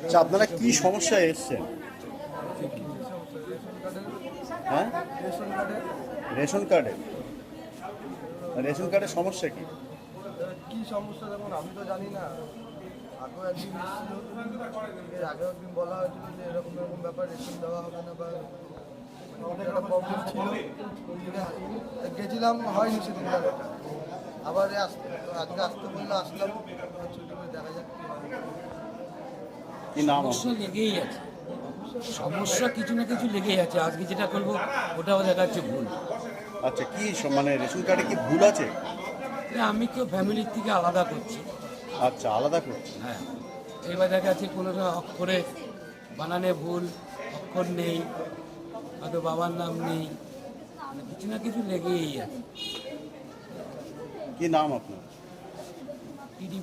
আচ্ছা, আপনারা কি সমস্যায় এসছেন? হ্যাঁ, রেশন কার্ডে রেশন কার্ডের সমস্যা কি? কি সমস্যা দেখুন আমি তো জানি না। আগেও একদিন এসেছিল, এর আগেও একদিন বলা হয়েছিল যে এরকম এরকম ব্যাপার, রেশন দেওয়া হবে না বা অনেক একটা প্রবলেম ছিল। ঠিক আছে, গেছিলাম, হয়নি সেদিন এটা। আবার আসতে আজকে আসতে বললে আসলাম, ছুটি করে দেখা যাক কি হয়। কি নাম সমস্যা আপনার? লেগেই আছে, সমস্যা কিছু না কিছু লেগেই আছে। আজকে যেটা করবো ওটাও দেখা যাচ্ছে ভুল। আচ্ছা, কি মানে রেশন কার্ডে কি ভুল আছে? আমি তো ফ্যামিলির থেকে আলাদা করছি। আচ্ছা, আলাদা করছে। হ্যাঁ, এবার দেখা যাচ্ছে কোনো অক্ষরে বানানে ভুল, অক্ষর নেই, হয়তো বাবার নাম নেই, মানে কিছু না কিছু লেগেই আছে। কি নাম আপনার? টিডি